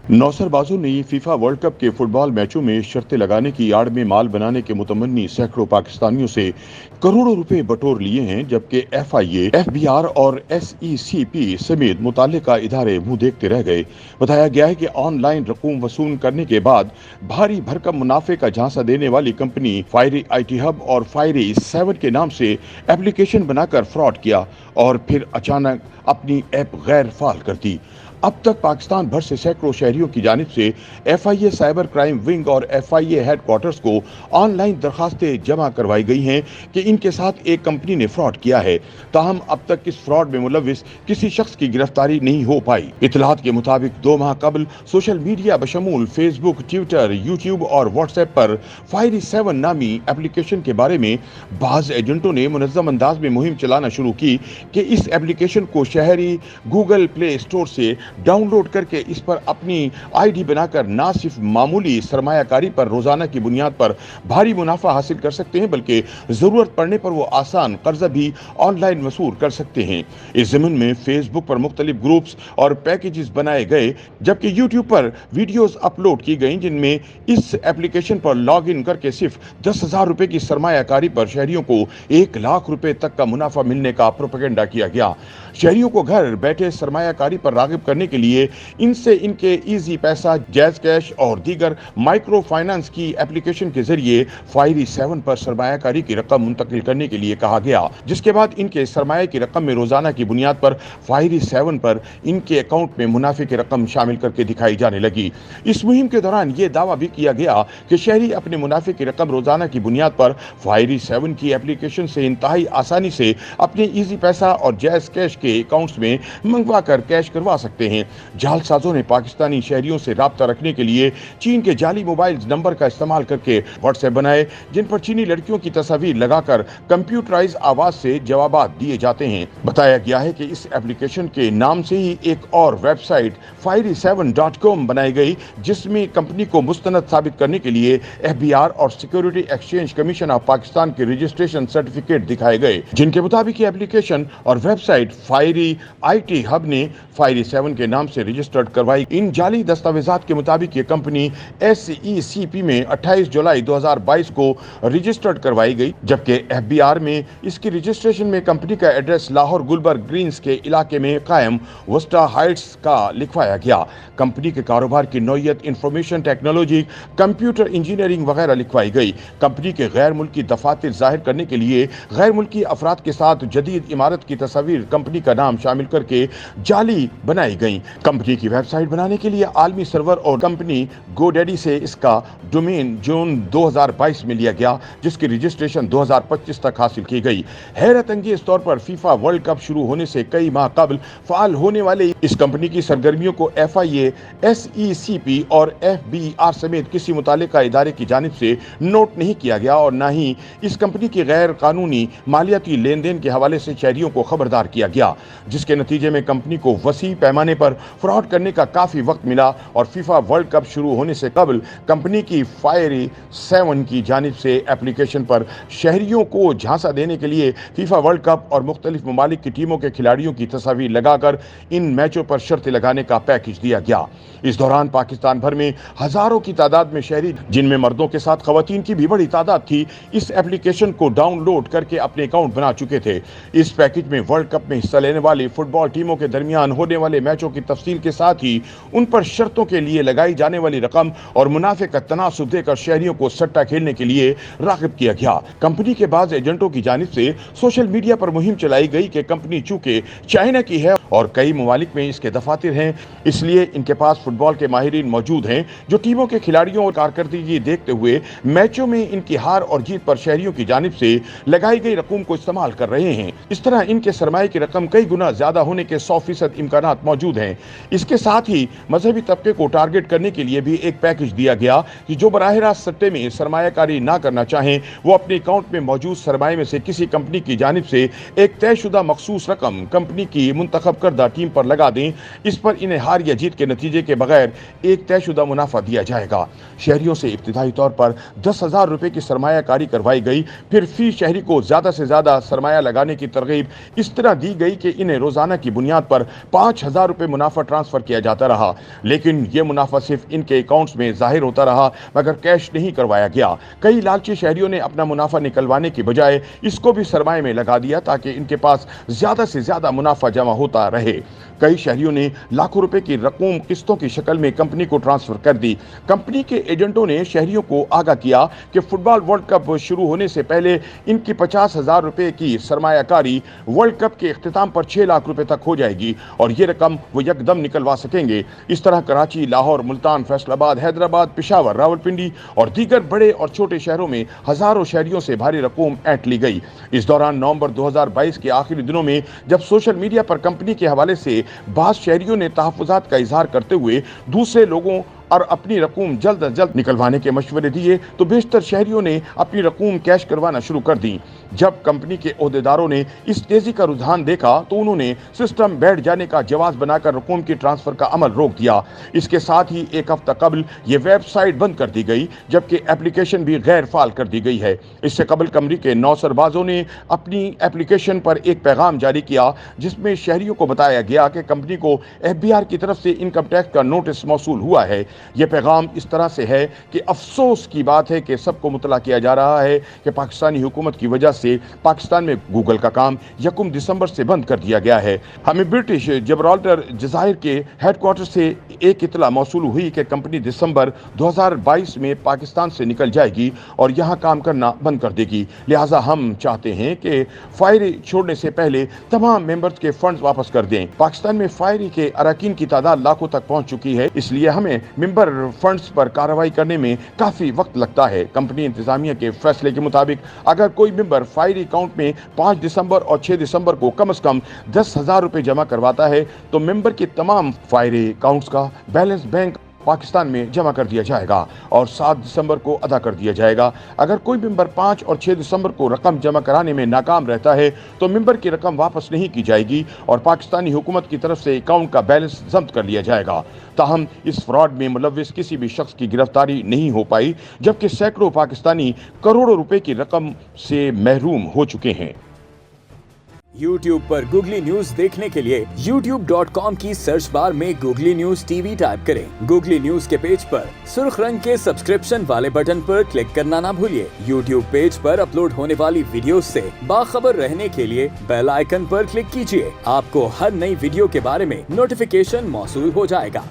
नौसर बाजू ने FIFA world cup के फुटबॉल मैचों में शर्तें लगाने की आड़ में माल बनाने के मुतमन्नी सैकड़ों पाकिस्तानियों से करोड़ों रुपए बटोर लिए हैं, जबकि एफआईए, एफबीआर और एसईसीपी समेत मुतल्लिका इदारे मुंह देखते रह गए। बताया गया है कि ऑनलाइन रकूम वसूल करने के बाद भारी भरकम मुनाफे का झांसा देने वाली कंपनी फायरी आईटी हब और फायरी 7 के नाम से एप्लीकेशन बनाकर फ्रॉड किया और फिर अचानक अपनी ऐप गैर फाल कर दी। अब तक पाकिस्तान भर से सैकड़ों शहरियों की जानिब से एफआईए साइबर क्राइम विंग और एफआईए हेडक्वार्टर्स को ऑनलाइन दरखास्तें जमा करवाई गई हैं कि इनके साथ एक कंपनी ने फ्रॉड किया है। ताहम अब तक इस फ्रॉड में मुलविस किसी शख्स की गिरफ्तारी नहीं हो पाई। इतलात के मुताबिक 2 माह कबल सोशल मीडिया बशमूल फेसबुक, ट्विटर, यूट्यूब और व्हाट्सएप पर फायरी 7 नामी एप्लीकेशन के बारे में बाज एजेंटों ने मुनज़्ज़म अंदाज में मुहिम चलाना शुरू की कि इस एप्लीकेशन को शहरी गूगल प्ले स्टोर से डाउनलोड करके इस पर अपनी आईडी बनाकर ना सिर्फ मामूली सरमायाकारी पर रोजाना की बुनियाद पर भारी मुनाफा हासिल कर सकते हैं, बल्कि जरूरत पड़ने पर वो आसान कर्जा भी ऑनलाइन वसूल कर सकते हैं। इस ज़मीन में फेसबुक पर मुख्तलिफ ग्रुप्स और पैकेजेस बनाए गए, जबकि यूट्यूब पर वीडियोस अपलोड की गई जिनमें इस एप्लीकेशन पर लॉग इन करके सिर्फ 10,000 रुपए की सरमायाकारी पर शहरियों को 1 लाख रुपए तक का मुनाफा मिलने का प्रोपेगेंडा किया गया। शहरियों को घर बैठे सरमायाकारी पर रागिब करने के लिए इनसे इनके इजी पैसा, जैज कैश और दीगर माइक्रो फाइनेंस की एप्लीकेशन के जरिए फायरी 7 पर सरमायाकारी की रकम मुंतकिल करने के लिए कहा गया, जिसके बाद इनके सरमाए की रकम में रोजाना की बुनियाद पर फायरी 7 पर इनके अकाउंट में मुनाफे की रकम शामिल करके दिखाई जाने लगी। इस मुहिम के दौरान ये दावा भी किया गया कि शहरी अपने मुनाफे की रकम रोजाना की बुनियाद पर फायरी 7 की एप्लीकेशन से इंतहाई आसानी से अपने इजी पैसा और जैज कैश के अकाउंट्स में मंगवा कर कैश करवा सकते हैं। जालसाजों ने पाकिस्तानी शहरियों से राब्ता रखने के लिए चीन के जाली मोबाइल नंबर का इस्तेमाल करके व्हाट्सएप बनाए, जिन पर चीनी लड़कियों की तस्वीर लगाकर कंप्यूटराइज आवाज से जवाबात दिए जाते हैं। बताया गया है कि इस एप्लीकेशन के नाम से ही एक और वेबसाइट fiery7.com बनाई गई, जिसमें कंपनी को मुस्तनद साबित करने के लिए एफबीआर और security exchange commission of Pakistan के रजिस्ट्रेशन सर्टिफिकेट दिखाए गए, जिनके मुताबिक ये एप्लीकेशन और वेबसाइट फायरी आईटी हब ने फायरी 7 के नाम से रजिस्टर्ड करवाई। इन जाली दस्तावेजात के मुताबिक ये कंपनी एसईसीपी में 28 जुलाई 2022 को रजिस्टर्ड करवाई गई, जबकि एफबीआर में इसकी रजिस्ट्रेशन में कंपनी का एड्रेस लाहौर गुलबर्ग ग्रीन्स के इलाके में कायम वस्टा हाइट्स का लिखवाया गया। कंपनी के कारोबार की नौयत इंफॉर्मेशन टेक्नोलॉजी, कंप्यूटर इंजीनियरिंग वगैरह लिखवाई गई। कंपनी के गैर मुल्की दफातर जाहिर करने के लिए गैर मुल्की अफराद के साथ जदीद इमारत की तस्वीर कंपनी का नाम शामिल करके जाली बनाई गई। कंपनी की वेबसाइट बनाने के लिए आलमी सर्वर और कंपनी गोडैडी से इसका डोमेन जून 2022 में लिया गया, जिसकी रजिस्ट्रेशन 2025 तक हासिल की गई। हैरत अंगेज तौर पर फीफा वर्ल्ड कप शुरू होने से कई माह कबल फाल होने वाले इस कंपनी की सरगर्मियों को एफआईए, एसईसीपी और एफबीआर समेत किसी मुतालिका इदारे की जानिब से नोट नहीं किया गया और न ही इस कंपनी की गैर कानूनी मालियाती लेन देन के हवाले से शहरियों को खबरदार किया गया, जिसके नतीजे में कंपनी को वसी पैमाने पर फ्रॉड करने का काफी वक्त मिला और फीफा वर्ल्ड कप शुरू होने से कबल कंपनी की फायरी 7 की जानिब से एप्लीकेशन पर शहरियों को झांसा देने के लिए फीफा वर्ल्ड कप और मुख्तलिफ ममालिक की टीमों के खिलाड़ियों की तस्वीर लगाकर इन मैचों पर शर्तें लगाने का पैकेज दिया गया। इस दौरान पाकिस्तान भर में हजारों की तादाद में शहरी, जिनमें मर्दों के साथ खवातीन की भी बड़ी तादाद थी, इस एप्लीकेशन को डाउनलोड करके अपने अकाउंट बना चुके थे। इस पैकेज में वर्ल्ड कप में हिस्सा लेने वाली फुटबॉल टीमों के दरमियान होने वाले मैचों की तफसील के साथ ही उन पर शर्तों के लिए लगाई जाने वाली रकम और मुनाफे का तनासुब देकर शहरियों को सट्टा खेलने के लिए राग़िब किया गया। कंपनी के बाद एजेंटों की जानिब से सोशल मीडिया पर मुहिम चलाई गई कि कंपनी चूंकि चाइना की है और कई ममालिक में इसके दफातर हैं, इसलिए इनके पास फुटबॉल के माहिरीन मौजूद हैं जो टीमों के खिलाड़ियों और कारकर्दगी देखते हुए मैचों में इनकी हार और जीत पर शहरियों की जानिब से लगाई गई रकम को इस्तेमाल कर रहे हैं। इस तरह इनके सरमाए की रकम कई गुना ज्यादा होने के 100% इम्कानात मौजूद हैं। इसके साथ ही मजहबी तबके को टारगेट करने के लिए भी एक पैकेज दिया गया कि जो बराह रास्त सट्टे में सरमायाकारी ना करना चाहें वो अपने अकाउंट में मौजूद सरमाए में से किसी कंपनी की जानिब से एक तयशुदा मखसूस रकम कंपनी की मुंतखब करदा टीम पर लगा दें। इस पर इन्हें हार या जीत के नतीजे के बगैर एक तयशुदा मुनाफा दिया जाएगा। शहरियों से इब्तिदाई तौर पर 10,000 रुपए की सरमायाकारी करवाई गई, फिर फी शहरी को ज्यादा से ज्यादा सरमाया लगाने की तरगीब इस तरह दी गई कि इन्हें रोजाना की बुनियाद पर 5,000 रुपए मुनाफा ट्रांसफर किया जाता रहा, लेकिन ये मुनाफा सिर्फ इनके अकाउंट्स में जाहिर होता रहा मगर कैश नहीं करवाया गया। कई लालची शहरियों ने अपना मुनाफा निकलवाने की बजाय इसको भी सरमाए में लगा दिया ताकि इनके पास ज्यादा से ज्यादा मुनाफा जमा होता रहे। कई शहरियों ने लाखों रुपए की रकम किस्तों की शक्ल में कंपनी को ट्रांसफर कर दी। कंपनी के एजेंटों ने शहरियों को आगाह किया कि फुटबॉल वर्ल्ड कप शुरू होने से पहले इनकी 50,000 रुपए की सरमायाकारी वर्ल्ड कप के इख्तिताम पर 6 लाख रुपए तक हो जाएगी और ये रकम वो यकदम निकलवा सकेंगे। इस तरह कराची, लाहौर, मुल्तान, फैसलाबाद, हैदराबाद, पेशावर, रावलपिंडी और दीगर बड़े और छोटे शहरों में हजारों शहरियों से भारी रकम ऐंठ ली गई। इस दौरान नवंबर 2022 के आखिरी दिनों में जब सोशल मीडिया पर कंपनी के हवाले से बाज़ शहरियों ने तहफ़्फ़ुज़ात का इजहार करते हुए दूसरे लोगों और अपनी रकूम जल्द अज जल्द निकलवाने के मशवरे दिए तो बेशतर शहरियों ने अपनी रकूम कैश करवाना शुरू कर दी। जब कंपनी के ओहदेदारों ने इस तेजी का रुझान देखा तो उन्होंने सिस्टम बैठ जाने का जवाब बनाकर रकूम की ट्रांसफर का अमल रोक दिया। इसके साथ ही एक हफ्ता कबल ये वेबसाइट बंद कर दी गई जबकि एप्लीकेशन भी गैर फाल कर दी गई है। इससे कबल कंपनी के नौसरबाजों ने अपनी एप्लीकेशन पर एक पैगाम जारी किया जिसमें शहरियों को बताया गया कि कंपनी को FBI की तरफ से इनकम टैक्स का नोटिस मौसूल हुआ है। यह पैगाम इस तरह से है कि अफसोस की बात है कि सबको मुतला किया जा रहा है कि पाकिस्तानी हुकूमत की वजह से पाकिस्तान में गूगल का काम 1 दिसंबर से बंद कर दिया गया है। हमें ब्रिटिश जबराल्टर जज़ायर के हेडक्वार्टर से एक इतला मौसूल हुई कि कंपनी दिसंबर 2022 में पाकिस्तान से निकल जाएगी और यहाँ काम करना बंद कर देगी। लिहाजा हम चाहते हैं कि फायरी छोड़ने से पहले तमाम मेंबर्स के फंड्स वापस कर दें। पाकिस्तान में फायरी के अरकान की तादाद लाखों तक पहुंच चुकी है, इसलिए हमें मेंबर फंड्स पर कार्रवाई करने में काफी वक्त लगता है। कंपनी इंतजामिया के फैसले के मुताबिक अगर कोई मेंबर फायरी अकाउंट में 5 दिसंबर और 6 दिसंबर को कम से कम 10,000 रुपए जमा करवाता है तो मेंबर के तमाम फायरी अकाउंट्स का बैलेंस बैंक पाकिस्तान में जमा कर दिया जाएगा और 7 दिसंबर को अदा कर दिया जाएगा। अगर कोई मेंबर 5 और 6 दिसंबर को रकम जमा कराने में नाकाम रहता है तो मेंबर की रकम वापस नहीं की जाएगी और पाकिस्तानी हुकूमत की तरफ से अकाउंट का बैलेंस जब्त कर लिया जाएगा। ताहम इस फ्रॉड में मुलव्विस किसी भी शख्स की गिरफ्तारी नहीं हो पाई जबकि सैकड़ों पाकिस्तानी करोड़ों रुपए की रकम से महरूम हो चुके हैं। YouTube पर गूगली न्यूज देखने के लिए youtube.com की सर्च बार में गूगली न्यूज TV टाइप करें। गूगली न्यूज के पेज पर सुर्ख रंग के सब्सक्रिप्शन वाले बटन पर क्लिक करना ना भूलिए। YouTube पेज पर अपलोड होने वाली वीडियोस से बाखबर रहने के लिए बेल आइकन पर क्लिक कीजिए। आपको हर नई वीडियो के बारे में नोटिफिकेशन मौसूल हो जाएगा।